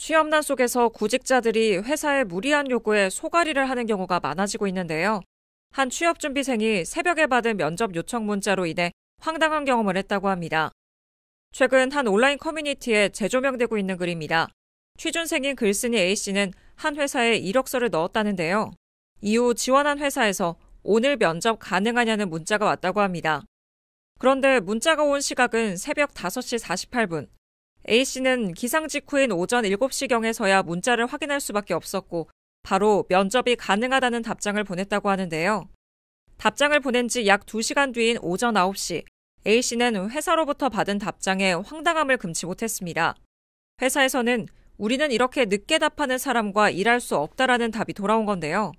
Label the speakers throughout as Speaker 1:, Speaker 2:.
Speaker 1: 취업난 속에서 구직자들이 회사의 무리한 요구에 소가리를 하는 경우가 많아지고 있는데요. 한 취업준비생이 새벽에 받은 면접 요청 문자로 인해 황당한 경험을 했다고 합니다. 최근 한 온라인 커뮤니티에 재조명되고 있는 글입니다. 취준생인 글쓴이 A씨는 한 회사에 이력서를 넣었다는데요. 이후 지원한 회사에서 오늘 면접 가능하냐는 문자가 왔다고 합니다. 그런데 문자가 온 시각은 새벽 5시 48분. A씨는 기상 직후인 오전 7시경에서야 문자를 확인할 수밖에 없었고 바로 면접이 가능하다는 답장을 보냈다고 하는데요. 답장을 보낸 지 약 2시간 뒤인 오전 9시, A씨는 회사로부터 받은 답장에 황당함을 금치 못했습니다. 회사에서는 우리는 이렇게 늦게 답하는 사람과 일할 수 없다라는 답이 돌아온 건데요.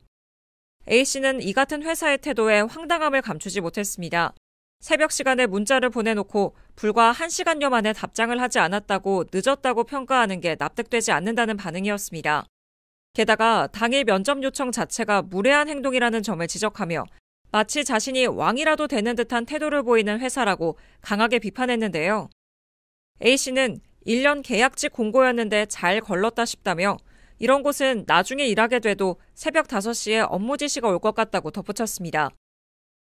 Speaker 1: A씨는 이 같은 회사의 태도에 황당함을 감추지 못했습니다. 새벽 시간에 문자를 보내놓고 불과 1시간여 만에 답장을 하지 않았다고 늦었다고 평가하는 게 납득되지 않는다는 반응이었습니다. 게다가 당일 면접 요청 자체가 무례한 행동이라는 점을 지적하며 마치 자신이 왕이라도 되는 듯한 태도를 보이는 회사라고 강하게 비판했는데요. A씨는 1년 계약직 공고였는데 잘 걸렀다 싶다며 이런 곳은 나중에 일하게 돼도 새벽 5시에 업무 지시가 올 것 같다고 덧붙였습니다.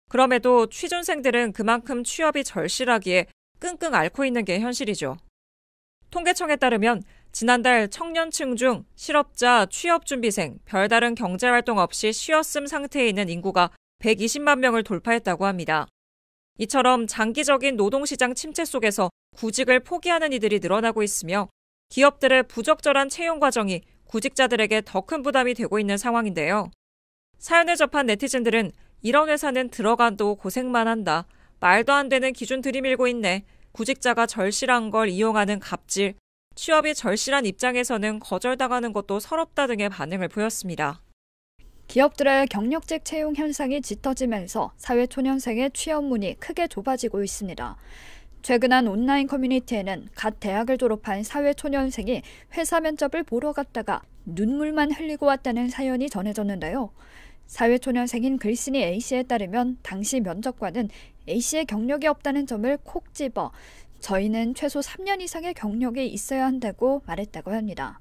Speaker 1: 그럼에도 취준생들은 그만큼 취업이 절실하기에 끙끙 앓고 있는 게 현실이죠. 통계청에 따르면 지난달 청년층 중 실업자, 취업준비생, 별다른 경제활동 없이 쉬었음 상태에 있는 인구가 120만 명을 돌파했다고 합니다. 이처럼 장기적인 노동시장 침체 속에서 구직을 포기하는 이들이 늘어나고 있으며 기업들의 부적절한 채용 과정이 구직자들에게 더 큰 부담이 되고 있는 상황인데요. 사연을 접한 네티즌들은 이런 회사는 들어가도 고생만 한다. 말도 안 되는 기준 들이밀고 있네. 구직자가 절실한 걸 이용하는 갑질. 취업이 절실한 입장에서는 거절당하는 것도 서럽다 등의 반응을 보였습니다.
Speaker 2: 기업들의 경력직 채용 현상이 짙어지면서 사회초년생의 취업 문이 크게 좁아지고 있습니다. 최근 한 온라인 커뮤니티에는 갓 대학을 졸업한 사회초년생이 회사 면접을 보러 갔다가 눈물만 흘리고 왔다는 사연이 전해졌는데요. 사회초년생인 글쓴이 A씨에 따르면 당시 면접관은 A씨의 경력이 없다는 점을 콕 집어 저희는 최소 3년 이상의 경력이 있어야 한다고 말했다고 합니다.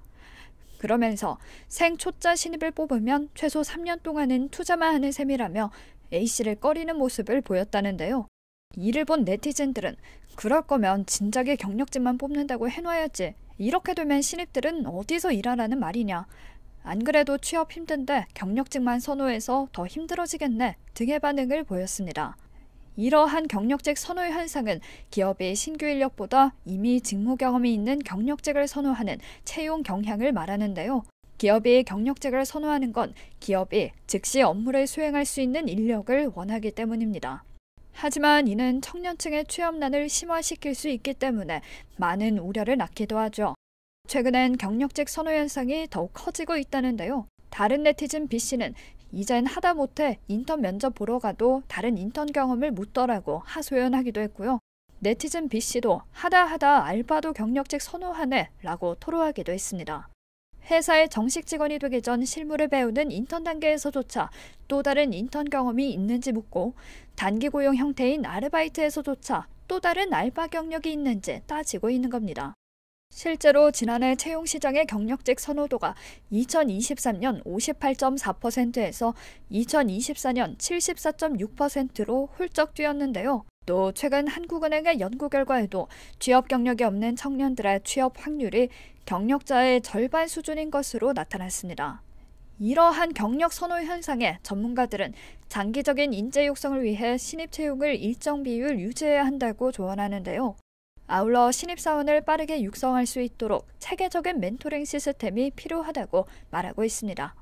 Speaker 2: 그러면서 생초짜 신입을 뽑으면 최소 3년 동안은 투자만 하는 셈이라며 A씨를 꺼리는 모습을 보였다는데요. 이를 본 네티즌들은 그럴 거면 진작에 경력직만 뽑는다고 해놔야지. 이렇게 되면 신입들은 어디서 일하라는 말이냐. 안 그래도 취업 힘든데 경력직만 선호해서 더 힘들어지겠네 등의 반응을 보였습니다. 이러한 경력직 선호 현상은 기업의 신규 인력보다 이미 직무 경험이 있는 경력직을 선호하는 채용 경향을 말하는데요. 기업이 경력직을 선호하는 건 기업이 즉시 업무를 수행할 수 있는 인력을 원하기 때문입니다. 하지만 이는 청년층의 취업난을 심화시킬 수 있기 때문에 많은 우려를 낳기도 하죠. 최근엔 경력직 선호 현상이 더욱 커지고 있다는데요. 다른 네티즌 B씨는 이젠 하다못해 인턴 면접 보러 가도 다른 인턴 경험을 묻더라고 하소연하기도 했고요. 네티즌 B씨도 하다 알바도 경력직 선호하네 라고 토로하기도 했습니다. 회사의 정식 직원이 되기 전 실무를 배우는 인턴 단계에서조차 또 다른 인턴 경험이 있는지 묻고 단기 고용 형태인 아르바이트에서조차 또 다른 알바 경력이 있는지 따지고 있는 겁니다. 실제로 지난해 채용시장의 경력직 선호도가 2023년 58.4%에서 2024년 74.6%로 훌쩍 뛰었는데요. 또 최근 한국은행의 연구 결과에도 취업 경력이 없는 청년들의 취업 확률이 경력자의 절반 수준인 것으로 나타났습니다. 이러한 경력 선호 현상에 전문가들은 장기적인 인재 육성을 위해 신입 채용을 일정 비율 유지해야 한다고 조언하는데요. 아울러 신입사원을 빠르게 육성할 수 있도록 체계적인 멘토링 시스템이 필요하다고 말하고 있습니다.